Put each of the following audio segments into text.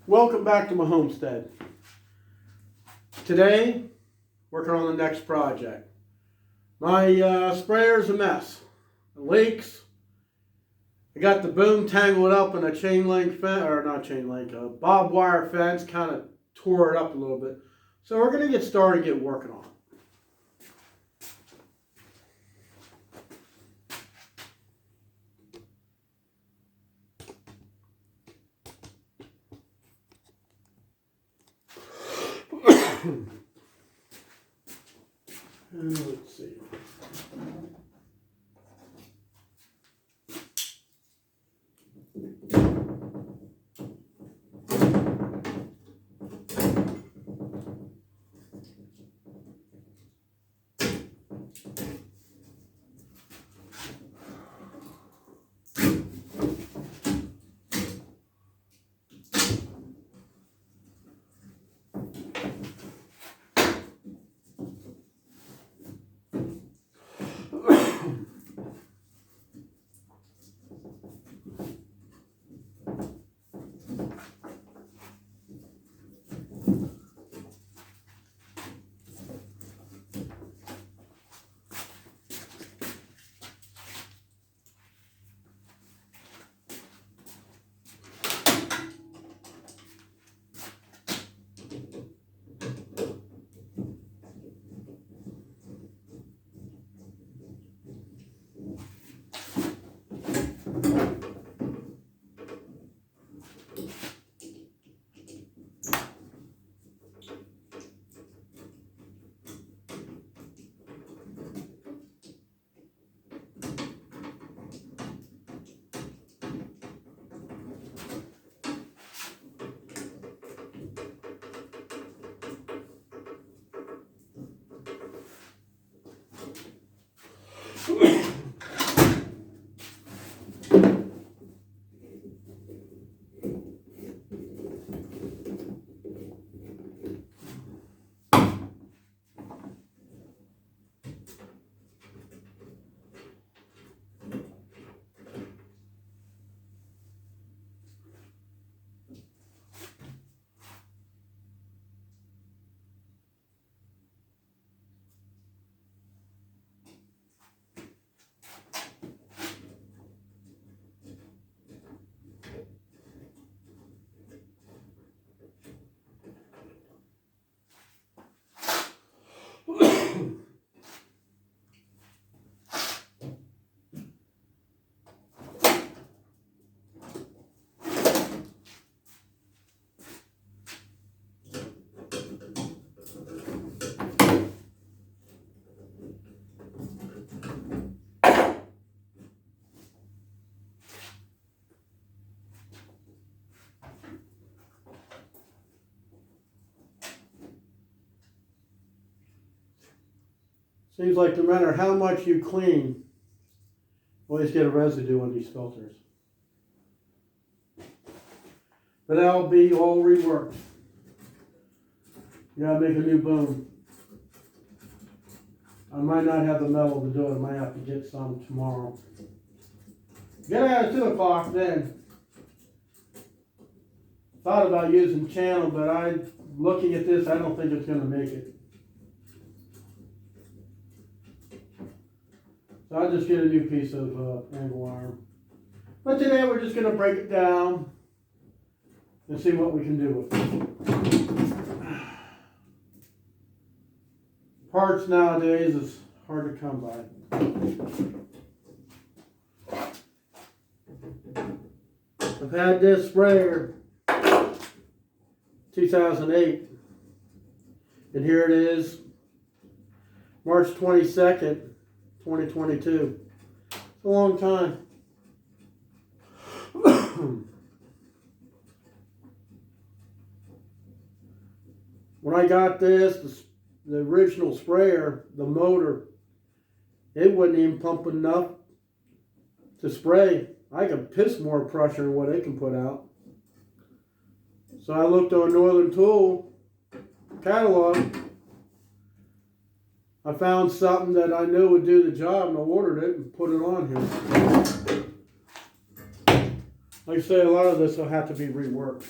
Welcome back to my homestead. Today, working on the next project. My sprayer's a mess. It leaks. I got the boom tangled up in a chain link fence, or not chain link, a barbed wire fence, kind of tore it up a little bit. So we're going to get started and get working on it. Let's see. Seems like no matter how much you clean, you always get a residue on these filters. But that'll be all reworked. You gotta make a new boom. I might not have the metal to do it. I might have to get some tomorrow. Get out at 2 o'clock then. Thought about using channel, but looking at this, I don't think it's gonna make it. So I'll just get a new piece of angle iron. But today we're just going to break it down and see what we can do with it. Parts nowadays is hard to come by. I've had this sprayer 2008, and here it is, March 22nd. 2022. It's a long time. When I got this, the original sprayer, the motor, it wasn't even pumping enough to spray. I can piss more pressure than what it can put out. So I looked on Northern Tool catalog. I found something that I knew would do the job, and I ordered it and put it on here. Like I say, a lot of this will have to be reworked.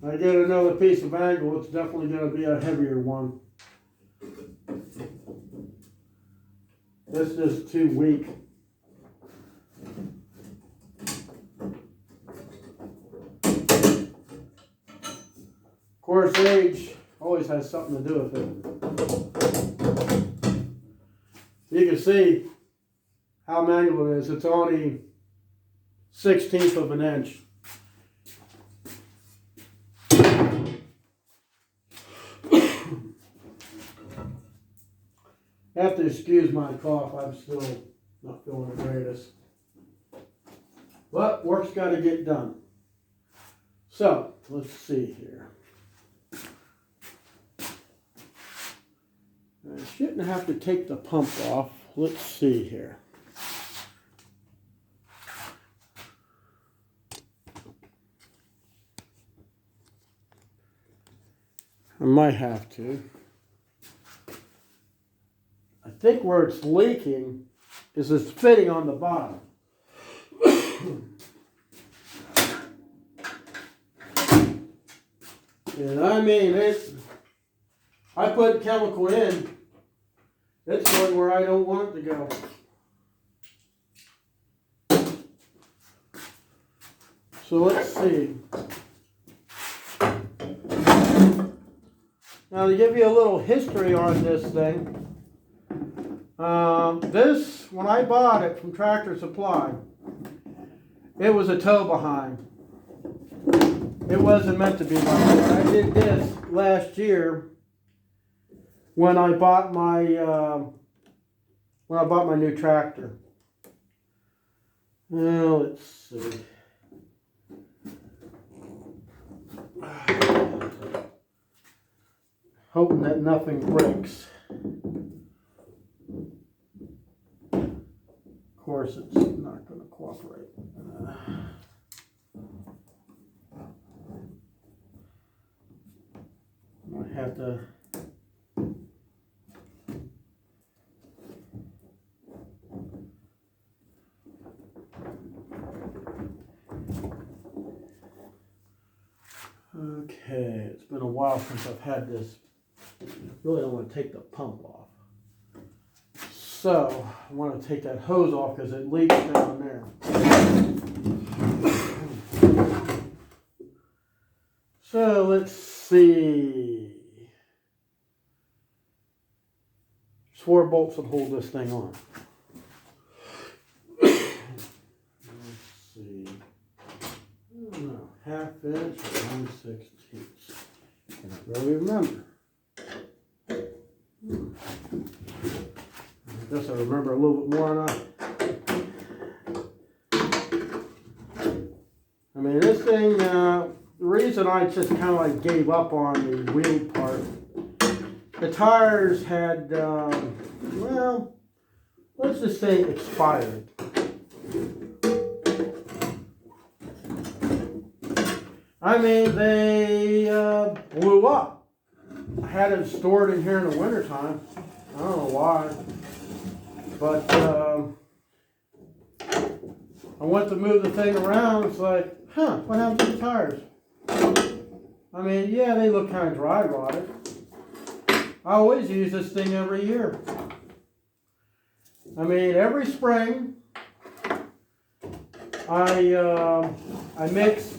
I get another piece of angle, it's definitely going to be a heavier one. This is too weak. Of course, age always has something to do with it. You can see how manual it is. It's only 1/16 of an inch. I have to excuse my cough. I'm still not feeling the greatest. But work's got to get done. So, let's see here. I shouldn't have to take the pump off. Let's see here. I might have to. I think where it's leaking is this fitting on the bottom. And I mean, I put chemical in, it's going where I don't want it to go. So let's see. Now to give you a little history on this thing, this, when I bought it from Tractor Supply, it was a tow behind. It wasn't meant to be like this. I did this last year when I bought my new tractor. Well, let's see. Hoping that nothing breaks. Of course, it's not going to cooperate. I have to. Okay, it's been a while since I've had this. I really don't want to take the pump off. So, I want to take that hose off because it leaks down there. So, let's see. 4 bolts that hold this thing on. Let's see. I don't know, 1/2 inch or 1/16. Can't really remember. I guess I remember a little bit more than I mean, this thing, the reason I just kind of like gave up on the wheel part, the tires had, well, let's just say expired. I mean, they blew up. I had it stored in here in the wintertime. I don't know why. But I went to move the thing around. It's like, huh, what happened to the tires? I mean, yeah, they look kind of dry rotted. I always use this thing every year. I mean, every spring, I mix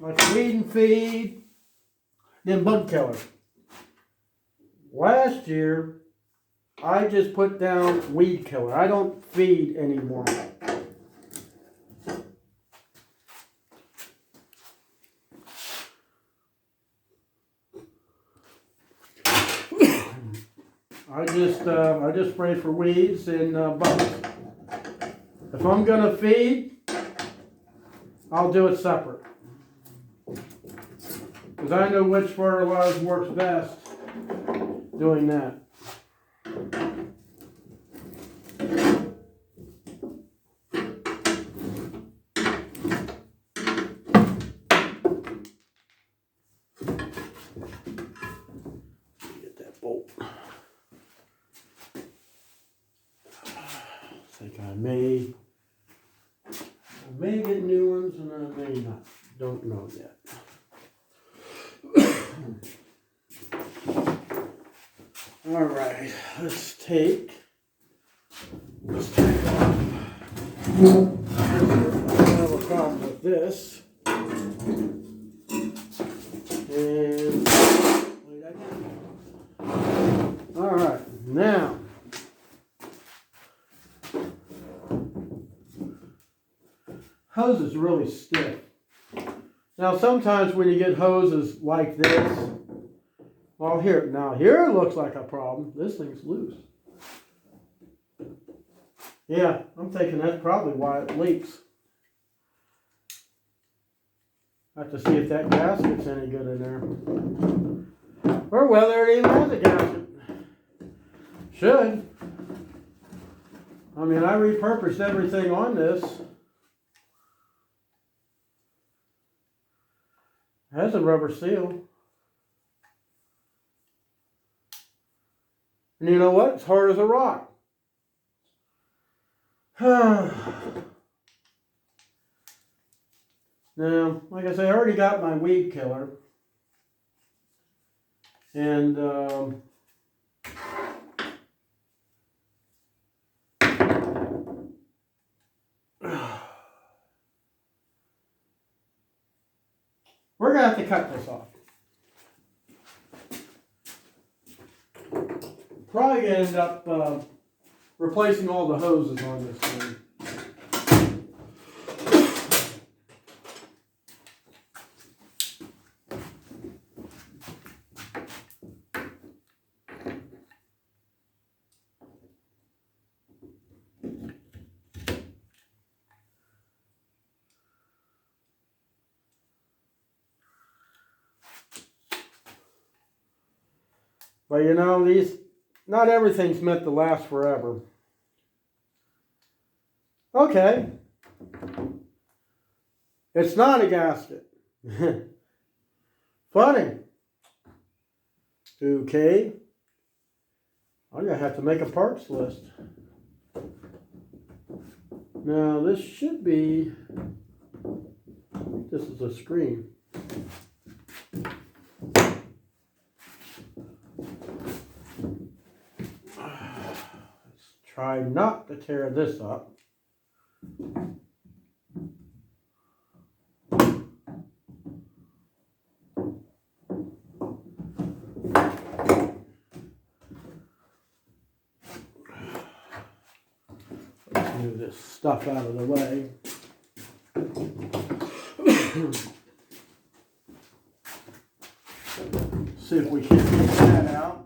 like weed and feed, then bug killer. Last year, I just put down weed killer. I don't feed anymore. I just spray for weeds and bugs. If I'm gonna feed, I'll do it separate. Because I know which fertilizer works best doing that. Get that bolt. I think I may get new ones and I may not. Don't know yet. All right, let's take off. I have a problem with this. And all right, now hose is really stiff. Now sometimes when you get hoses like this, well here it looks like a problem. This thing's loose. Yeah, I'm thinking that's probably why it leaks. I have to see if that gasket's any good in there. Or whether it even has a gasket. Should. I mean, I repurposed everything on this. It has a rubber seal. And you know what? It's hard as a rock. Now, like I say, I already got my weed killer. And we're going to have to cut this off. Probably going to end up replacing all the hoses on this thing. But you know, not everything's meant to last forever. Okay. It's not a gasket. Funny. Okay. I'm going to have to make a parts list. Now, this should be, this is a screen. Let's try not to tear this up. Let's move this stuff out of the way. See if we can get that out.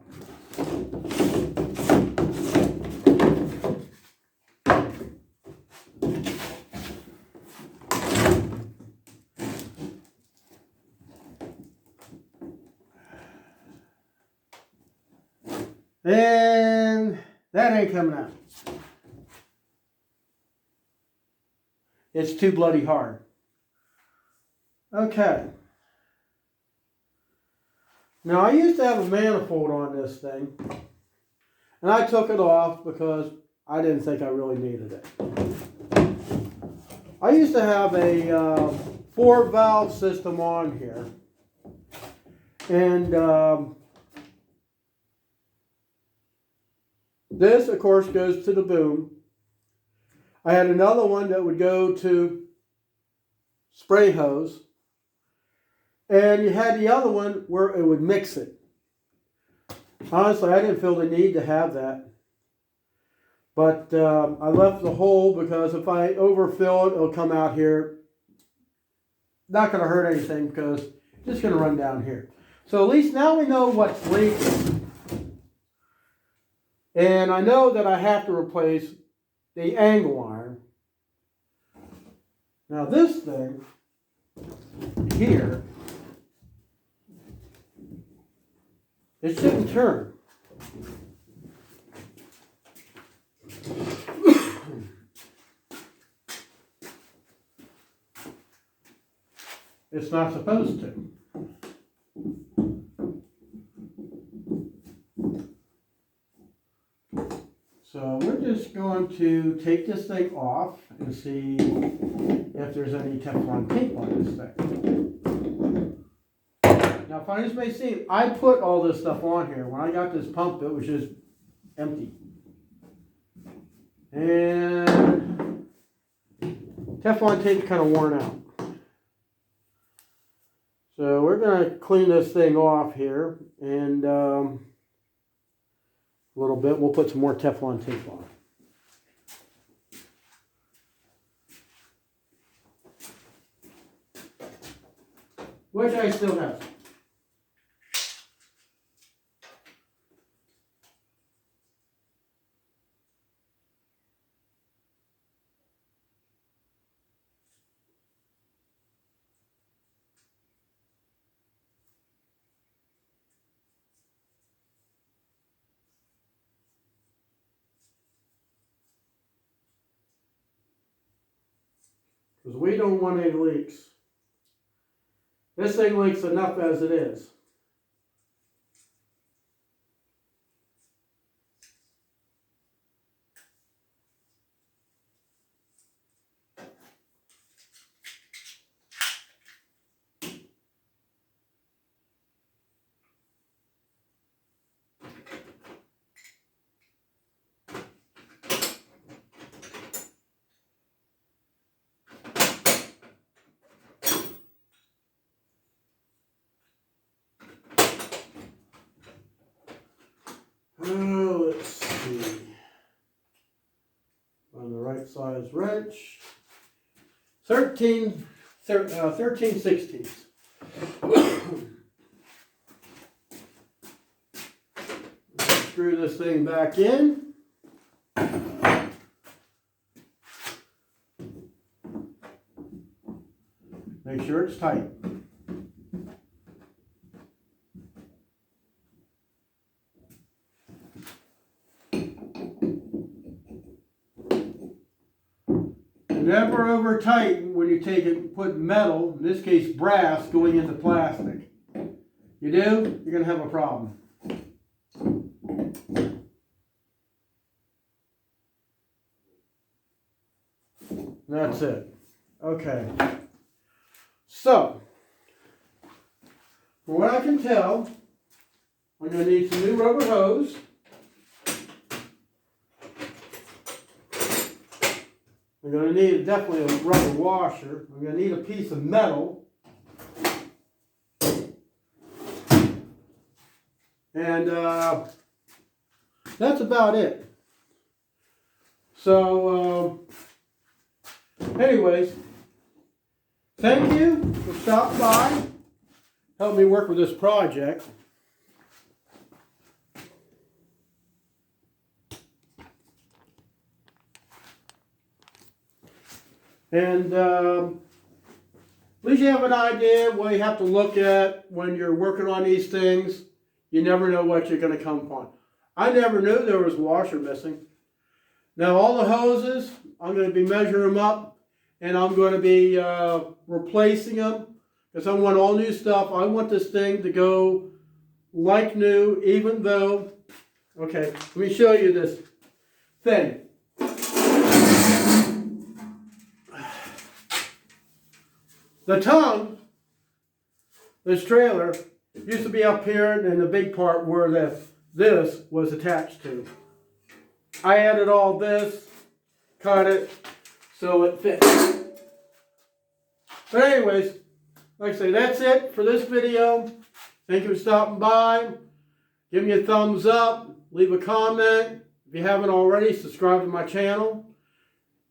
And that ain't coming out. It's too bloody hard. Okay. Now I used to have a manifold on this thing. And I took it off because I didn't think I really needed it. I used to have a 4-valve system on here. And this, of course, goes to the boom. I had another one that would go to spray hose. And you had the other one where it would mix it. Honestly, I didn't feel the need to have that. But I left the hole because if I overfill it, it'll come out here. Not going to hurt anything because it's just going to run down here. So at least now we know what's leaking. And I know that I have to replace the angle iron. Now this thing here, it shouldn't turn. It's not supposed to. So we're just just going to take this thing off and see if there's any Teflon tape on this thing. Now, funny as may seem, I put all this stuff on here. When I got this pump, it was just empty. And Teflon tape kind of worn out. So we're going to clean this thing off here, and a little bit. We'll put some more Teflon tape on. Which I still have. Because we don't want any leaks. This thing leaks enough as it is. Let's see. On the right size wrench. 13 sixteenths. Screw this thing back in. Make sure it's tight. Never over tighten when you take it and put metal, in this case brass, going into plastic. You do, you're going to have a problem. That's it. Okay. So, from what I can tell, I'm going to need some new rubber hose. I'm going to need definitely a rubber washer. I'm going to need a piece of metal. And that's about it. So, anyways, thank you for stopping by. Help me work with this project. And at least you have an idea what you have to look at when you're working on these things. You never know what you're going to come upon. I never knew there was a washer missing. Now all the hoses, I'm going to be measuring them up, and I'm going to be replacing them because I want all new stuff. I want this thing to go like new, even though, okay, let me show you this thing. The tongue, this trailer, used to be up here in the big part where this was attached to. I added all this, cut it, so it fits. But anyways, like I say, that's it for this video. Thank you for stopping by. Give me a thumbs up, leave a comment. If you haven't already, subscribe to my channel.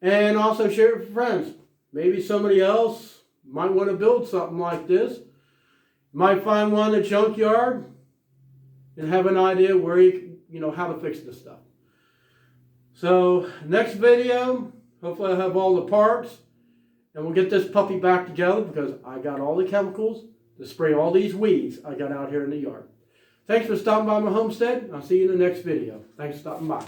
And also share it with friends. Maybe somebody else might want to build something like this. Might find one in a junkyard and have an idea where you know how to fix this stuff. So next video, hopefully I'll have all the parts and we'll get this puppy back together because I got all the chemicals to spray all these weeds I got out here in the yard. Thanks for stopping by my homestead. I'll see you in the next video. Thanks for stopping by.